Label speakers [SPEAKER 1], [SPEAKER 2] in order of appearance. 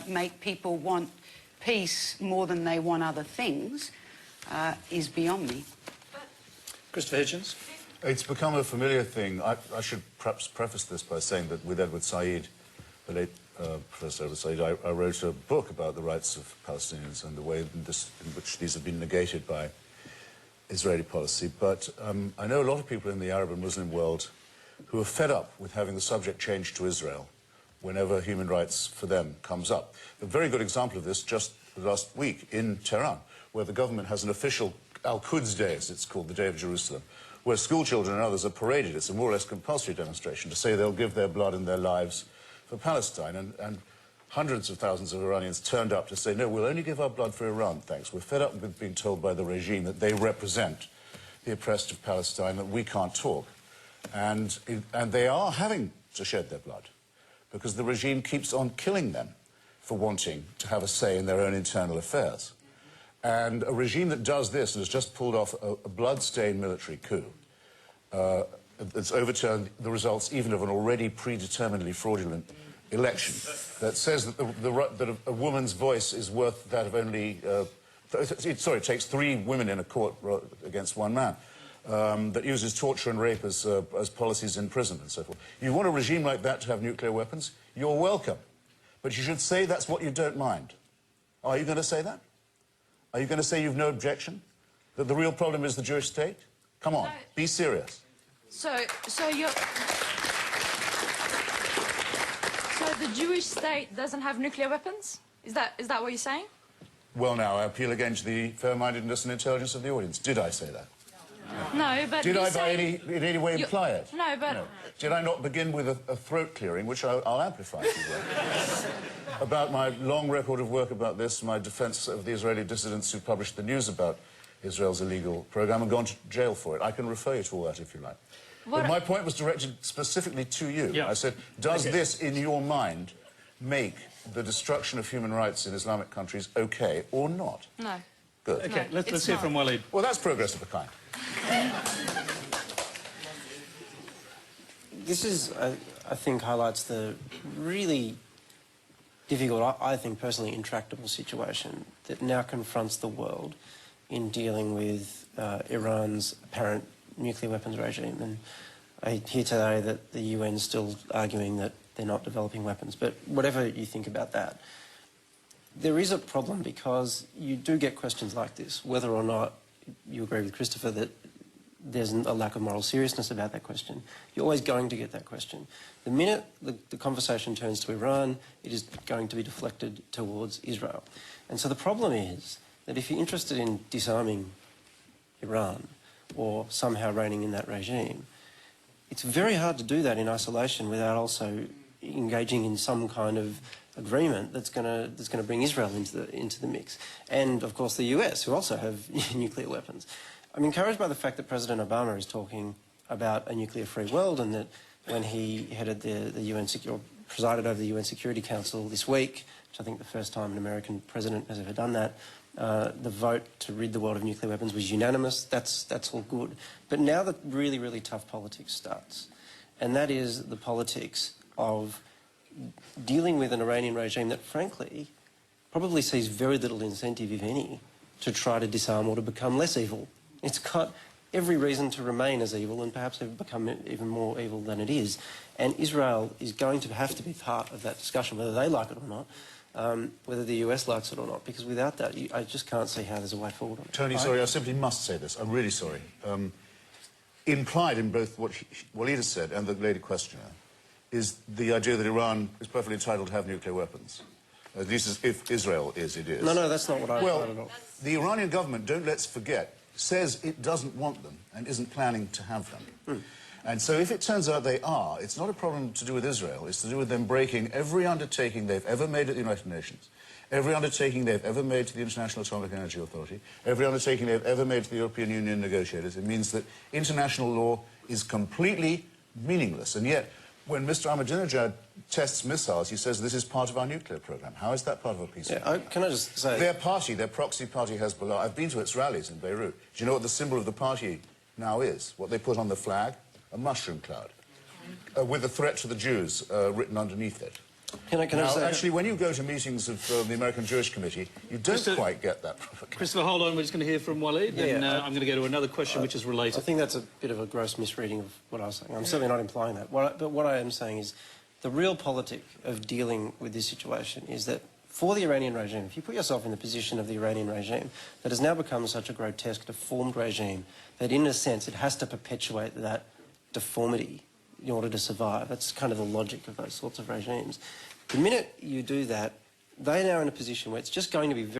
[SPEAKER 1] make people want peace more than they want other things is beyond me.
[SPEAKER 2] Christopher Hitchens.
[SPEAKER 3] It's become a familiar thing. I should perhaps preface this by saying that with Edward Said, the late Professor Edward Said, I wrote a book about the rights of Palestinians and the way in which these have been negated by Israeli policy. But I know a lot of people in the Arab and Muslim world who are fed up with having the subject changed to Israel whenever human rights for them comes up. A very good example of this just last week in Tehran, where the government has an official Al-Quds Day, as it's called, the Day of Jerusalem, where school children and others are paraded. It's a more or less compulsory demonstration to say they'll give their blood and their lives for Palestine. And hundreds of thousands of Iranians turned up to say, no, we'll only give our blood for Iran, thanks. We're fed up with being told by the regime that they represent the oppressed of Palestine, that we can't talk. And they are having to shed their blood because the regime keeps on killing them for wanting to have a say in their own internal affairs. And a regime that does this and has just pulled off a blood-stained military coup that's overturned the results even of an already predeterminedly fraudulent election, that says that, that a woman's voice is worth that of only... sorry, it takes 3 women in a court against 1 man, that uses torture and rape as policies in prison and so forth. You want a regime like that to have nuclear weapons? You're welcome. But you should say that's what you don't mind. Are you going to say that? Are you going to say you've no objection? That the real problem is the Jewish state? Come on, be serious.
[SPEAKER 4] So the Jewish state doesn't have nuclear weapons? Is that what you're saying?
[SPEAKER 3] Well, now, I appeal again to the fair-mindedness and intelligence of the audience. Did I say that?
[SPEAKER 4] No, but
[SPEAKER 3] did I in any way imply it?
[SPEAKER 4] No, but... No.
[SPEAKER 3] Did I not begin with a throat clearing, which I'll amplify if you will, about my long record of work about this, my defence of the Israeli dissidents who published the news about Israel's illegal programme and gone to jail for it. I can refer you to all that if you like. But my point was directed specifically to you. Yeah. I said, does this, in your mind, make the destruction of human rights in Islamic countries okay or not?
[SPEAKER 4] No.
[SPEAKER 3] Good.
[SPEAKER 2] Okay, no, let's hear from Walid.
[SPEAKER 3] Well, that's progress of a kind.
[SPEAKER 5] This is, I think, highlights the really difficult, I think personally intractable situation that now confronts the world in dealing with Iran's apparent nuclear weapons regime. And I hear today that the UN's still arguing that they're not developing weapons. But whatever you think about that, there is a problem because you do get questions like this, whether or not you agree with Christopher that there's a lack of moral seriousness about that question. You're always going to get that question. The minute the conversation turns to Iran, it is going to be deflected towards Israel. And so the problem is that if you're interested in disarming Iran or somehow reigning in that regime, it's very hard to do that in isolation without also engaging in some kind of agreement that's going to bring Israel into the mix. And, of course, the US, who also have nuclear weapons. I'm encouraged by the fact that President Obama is talking about a nuclear-free world and that when he headed the UN presided over the UN Security Council this week, which I think the first time an American president has ever done that, the vote to rid the world of nuclear weapons was unanimous. That's all good. But now the really, really tough politics starts, and that is the politics of dealing with an Iranian regime that, frankly, probably sees very little incentive, if any, to try to disarm or to become less evil. It's got every reason to remain as evil and perhaps have become even more evil than it is. And Israel is going to have to be part of that discussion, whether they like it or not, whether the US likes it or not, because without that, I just can't see how there's a way forward on it.
[SPEAKER 3] Tony, sorry, I simply must say this. I'm really sorry. Implied in both what Walid has said and the lady questioner is the idea that Iran is perfectly entitled to have nuclear weapons. At least if Israel is, it is.
[SPEAKER 5] No, that's not what I
[SPEAKER 3] Well,
[SPEAKER 5] at all.
[SPEAKER 3] The Iranian government, don't let's forget, says it doesn't want them and isn't planning to have them. And so if it turns out they are, it's not a problem to do with Israel, it's to do with them breaking every undertaking they've ever made at the United Nations, every undertaking they've ever made to the International Atomic Energy Authority, every undertaking they've ever made to the European Union negotiators. It means that international law is completely meaningless. And yet, when Mr. Ahmadinejad tests missiles, he says this is part of our nuclear program. How is that part of a peace?
[SPEAKER 5] Yeah, can I just say...
[SPEAKER 3] Their party, their proxy party, Hezbollah, I've been to its rallies in Beirut. Do you know what the symbol of the party now is? What they put on the flag? A mushroom cloud. With a threat to the Jews written underneath it.
[SPEAKER 5] Can I
[SPEAKER 3] Now,
[SPEAKER 5] say...
[SPEAKER 3] actually, when you go to meetings of the American Jewish Committee, you don't quite get that provocation.
[SPEAKER 2] Christopher, hold on. We're just going to hear from Waleed.
[SPEAKER 5] Yeah,
[SPEAKER 2] and I'm going to go to another question which is
[SPEAKER 5] I
[SPEAKER 2] related.
[SPEAKER 5] think that's a bit of a gross misreading of what I was saying. I'm certainly not implying that. But what I am saying is the real politic of dealing with this situation is that for the Iranian regime, if you put yourself in the position of the Iranian regime, that has now become such a grotesque, deformed regime that in a sense it has to perpetuate that deformity in order to survive. That's kind of the logic of those sorts of regimes. The minute you do that, they're now in a position where it's just going to be very